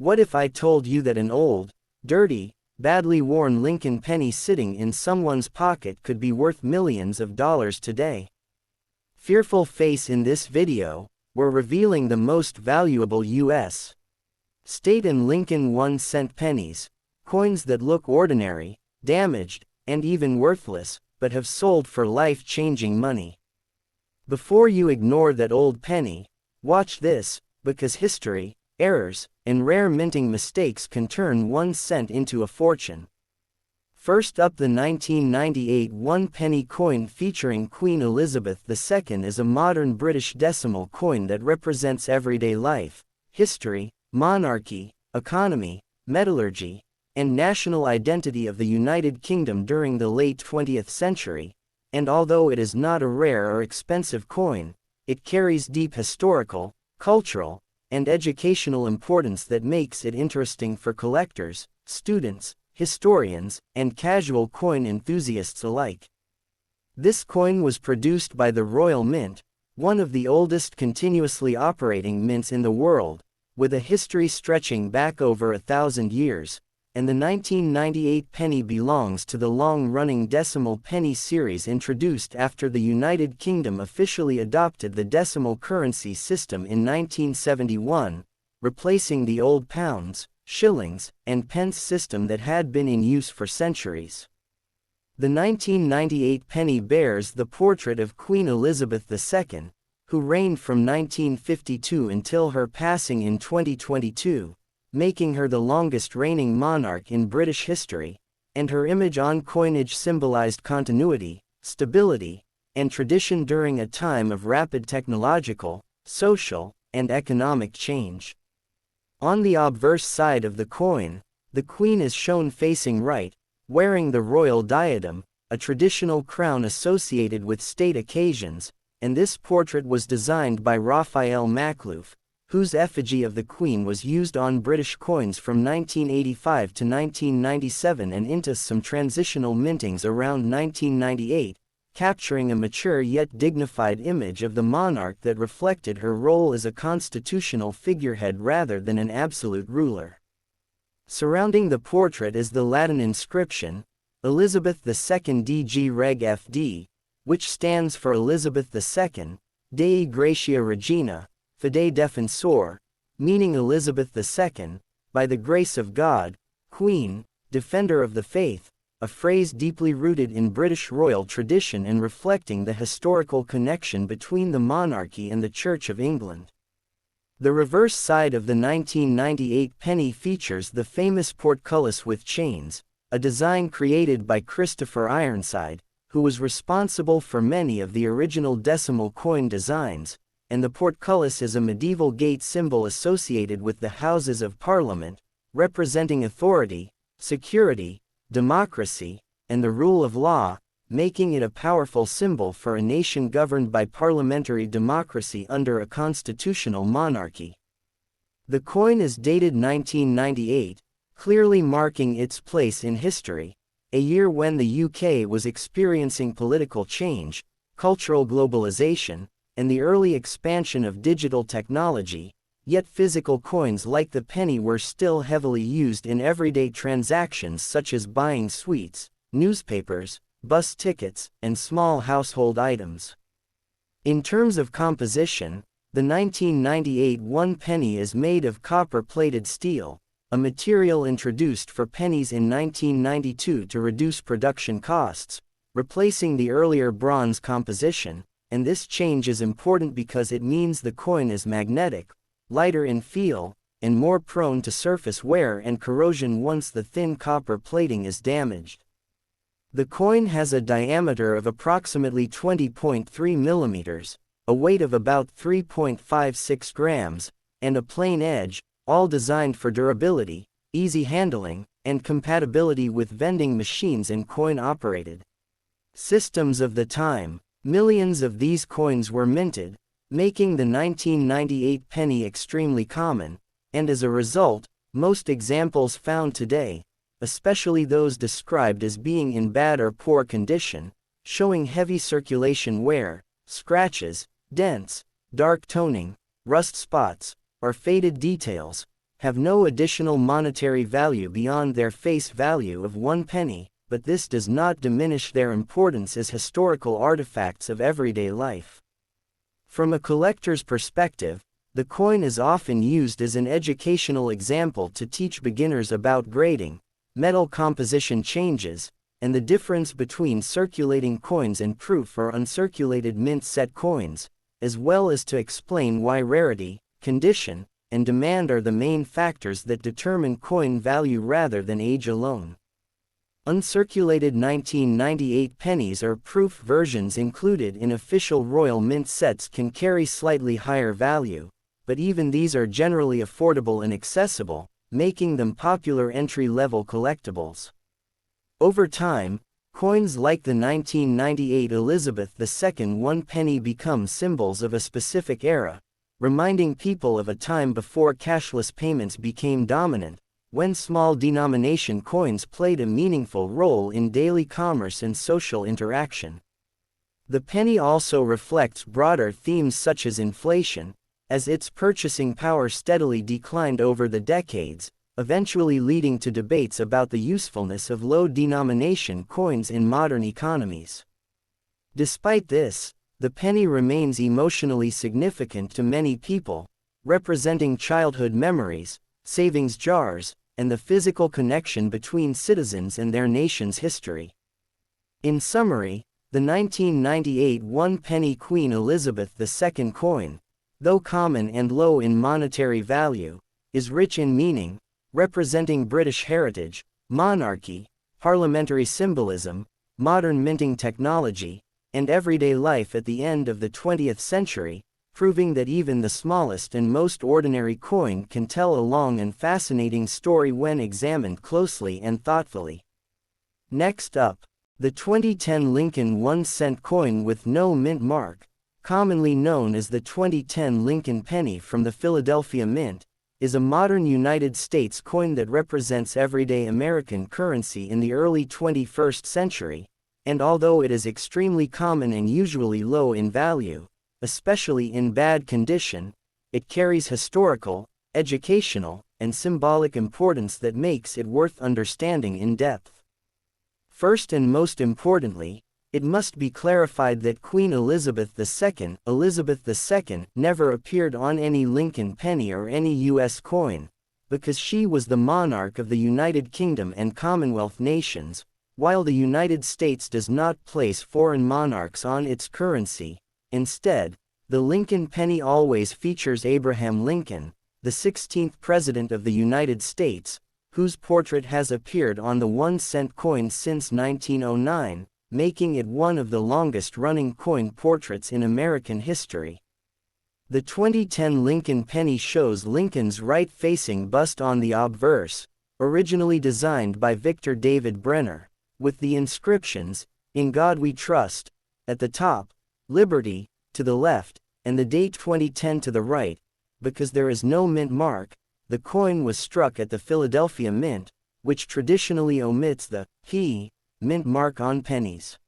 What if I told you that an old, dirty, badly worn Lincoln penny sitting in someone's pocket could be worth millions of dollars today? Fearful face. In this video, we're revealing the most valuable U.S. state and Lincoln 1-cent pennies, coins that look ordinary, damaged, and even worthless, but have sold for life-changing money. Before you ignore that old penny, watch this, because history, errors, and rare minting mistakes can turn 1 cent into a fortune. First up, the 1998 1-penny coin featuring Queen Elizabeth II is a modern British decimal coin that represents everyday life, history, monarchy, economy, metallurgy, and national identity of the United Kingdom during the late 20th century, and although it is not a rare or expensive coin, it carries deep historical, cultural, and educational importance that makes it interesting for collectors, students, historians, and casual coin enthusiasts alike. This coin was produced by the Royal Mint, one of the oldest continuously operating mints in the world, with a history stretching back over 1,000 years, and the 1998 penny belongs to the long-running decimal penny series introduced after the United Kingdom officially adopted the decimal currency system in 1971, replacing the old pounds, shillings, and pence system that had been in use for centuries. The 1998 penny bears the portrait of Queen Elizabeth II, who reigned from 1952 until her passing in 2022, making her the longest reigning monarch in British history, and her image on coinage symbolized continuity, stability, and tradition during a time of rapid technological, social, and economic change. On the obverse side of the coin, the Queen is shown facing right, wearing the royal diadem, a traditional crown associated with state occasions, and this portrait was designed by Raphael Makhlouf, whose effigy of the Queen was used on British coins from 1985 to 1997 and into some transitional mintings around 1998, capturing a mature yet dignified image of the monarch that reflected her role as a constitutional figurehead rather than an absolute ruler. Surrounding the portrait is the Latin inscription, Elizabeth II DG Reg FD, which stands for Elizabeth II, Dei Gratia Regina, Fide Defensor, meaning Elizabeth II, by the grace of God, Queen, Defender of the Faith, a phrase deeply rooted in British royal tradition and reflecting the historical connection between the monarchy and the Church of England. The reverse side of the 1998 penny features the famous portcullis with chains, a design created by Christopher Ironside, who was responsible for many of the original decimal coin designs, and the portcullis is a medieval gate symbol associated with the Houses of Parliament, representing authority, security, democracy, and the rule of law, making it a powerful symbol for a nation governed by parliamentary democracy under a constitutional monarchy. The coin is dated 1998, clearly marking its place in history, a year when the UK was experiencing political change, cultural globalization, and the early expansion of digital technology, yet physical coins like the penny were still heavily used in everyday transactions such as buying sweets, newspapers, bus tickets, and small household items. In terms of composition, the 1998 1-penny is made of copper-plated steel, a material introduced for pennies in 1992 to reduce production costs, replacing the earlier bronze composition, and this change is important because it means the coin is magnetic, lighter in feel, and more prone to surface wear and corrosion once the thin copper plating is damaged. The coin has a diameter of approximately 20.3 millimeters, a weight of about 3.56 grams, and a plain edge, all designed for durability, easy handling, and compatibility with vending machines and coin-operated systems of the time. Millions of these coins were minted, making the 1998 penny extremely common, and as a result, most examples found today, especially those described as being in bad or poor condition, showing heavy circulation wear, scratches, dents, dark toning, rust spots, or faded details, have no additional monetary value beyond their face value of 1 penny, but this does not diminish their importance as historical artifacts of everyday life. From a collector's perspective, the coin is often used as an educational example to teach beginners about grading, metal composition changes, and the difference between circulating coins and proof or uncirculated mint set coins, as well as to explain why rarity, condition, and demand are the main factors that determine coin value rather than age alone. Uncirculated 1998 pennies or proof versions included in official Royal Mint sets can carry slightly higher value, but even these are generally affordable and accessible, making them popular entry-level collectibles. Over time, coins like the 1998 Elizabeth II 1 penny become symbols of a specific era, reminding people of a time before cashless payments became dominant, when small denomination coins played a meaningful role in daily commerce and social interaction. The penny also reflects broader themes such as inflation, as its purchasing power steadily declined over the decades, eventually leading to debates about the usefulness of low-denomination coins in modern economies. Despite this, the penny remains emotionally significant to many people, representing childhood memories, savings jars, and the physical connection between citizens and their nation's history. In summary, the 1998 1 penny Queen Elizabeth II coin, though common and low in monetary value, is rich in meaning, representing British heritage, monarchy, parliamentary symbolism, modern minting technology, and everyday life at the end of the 20th century, proving that even the smallest and most ordinary coin can tell a long and fascinating story when examined closely and thoughtfully. Next up, the 2010 Lincoln 1-cent coin with no mint mark, commonly known as the 2010 Lincoln penny from the Philadelphia Mint, is a modern United States coin that represents everyday American currency in the early 21st century, and although it is extremely common and usually low in value, especially in bad condition, it carries historical, educational, and symbolic importance that makes it worth understanding in depth. First and most importantly, it must be clarified that Queen Elizabeth II, never appeared on any Lincoln penny or any U.S. coin, because she was the monarch of the United Kingdom and Commonwealth nations, while the United States does not place foreign monarchs on its currency. Instead, the Lincoln penny always features Abraham Lincoln, the 16th President of the United States, whose portrait has appeared on the 1-cent coin since 1909, making it one of the longest-running coin portraits in American history. The 2010 Lincoln penny shows Lincoln's right-facing bust on the obverse, originally designed by Victor David Brenner, with the inscriptions, "In God We Trust," at the top, "Liberty," to the left, and the date 2010 to the right. Because there is no mint mark, the coin was struck at the Philadelphia Mint, which traditionally omits the P mint mark on pennies.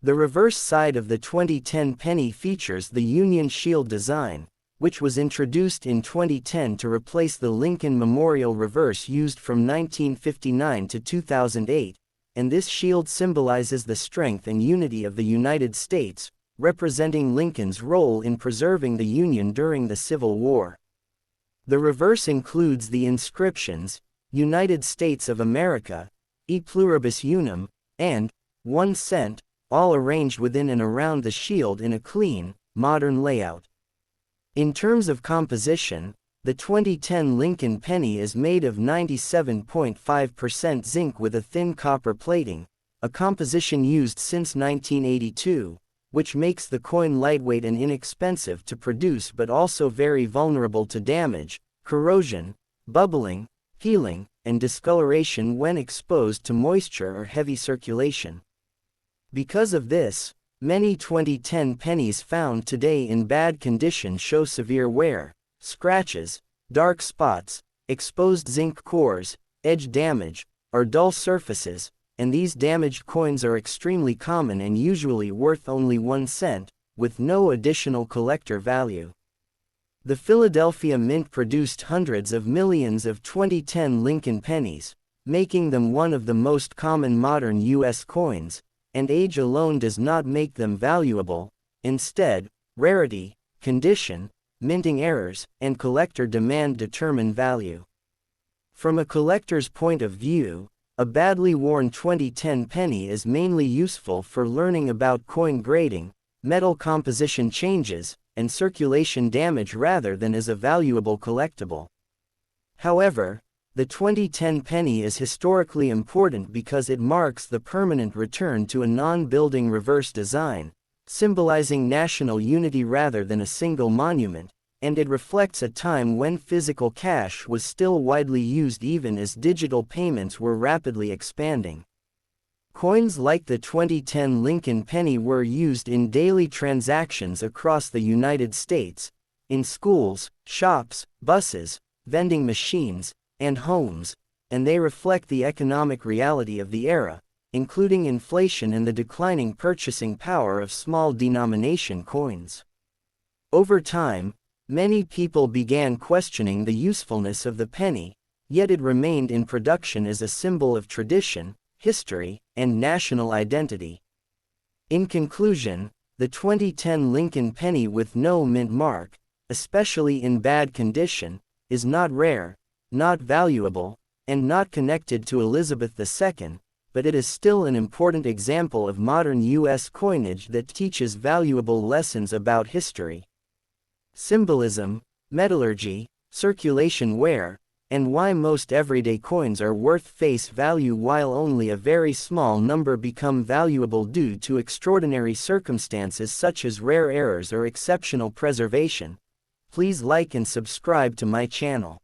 The reverse side of the 2010 penny features the Union Shield design, which was introduced in 2010 to replace the Lincoln Memorial reverse used from 1959 to 2008, and this shield symbolizes the strength and unity of the United States, representing Lincoln's role in preserving the Union during the Civil War. The reverse includes the inscriptions, "United States of America," "E Pluribus Unum," and "1 cent," all arranged within and around the shield in a clean, modern layout. In terms of composition, the 2010 Lincoln penny is made of 97.5% zinc with a thin copper plating, a composition used since 1982, which makes the coin lightweight and inexpensive to produce but also very vulnerable to damage, corrosion, bubbling, peeling, and discoloration when exposed to moisture or heavy circulation. Because of this, many 2010 pennies found today in bad condition show severe wear, scratches, dark spots, exposed zinc cores, edge damage, or dull surfaces, and these damaged coins are extremely common and usually worth only 1 cent, with no additional collector value. The Philadelphia Mint produced hundreds of millions of 2010 Lincoln pennies, making them one of the most common modern U.S. coins, and age alone does not make them valuable. Instead, rarity, condition, minting errors, and collector demand determine value. From a collector's point of view, a badly worn 2010 penny is mainly useful for learning about coin grading, metal composition changes, and circulation damage rather than as a valuable collectible. However, the 2010 penny is historically important because it marks the permanent return to a non-building reverse design, symbolizing national unity rather than a single monument, and it reflects a time when physical cash was still widely used even as digital payments were rapidly expanding. Coins like the 2010 Lincoln penny were used in daily transactions across the United States, in schools, shops, buses, vending machines, and homes, and they reflect the economic reality of the era, including inflation and the declining purchasing power of small denomination coins. Over time, many people began questioning the usefulness of the penny, yet it remained in production as a symbol of tradition, history, and national identity. In conclusion, the 2010 Lincoln penny with no mint mark, especially in bad condition, is not rare, not valuable, and not connected to Elizabeth II, but it is still an important example of modern U.S. coinage that teaches valuable lessons about history, symbolism, metallurgy, circulation wear, and why most everyday coins are worth face value while only a very small number become valuable due to extraordinary circumstances such as rare errors or exceptional preservation. Please like and subscribe to my channel.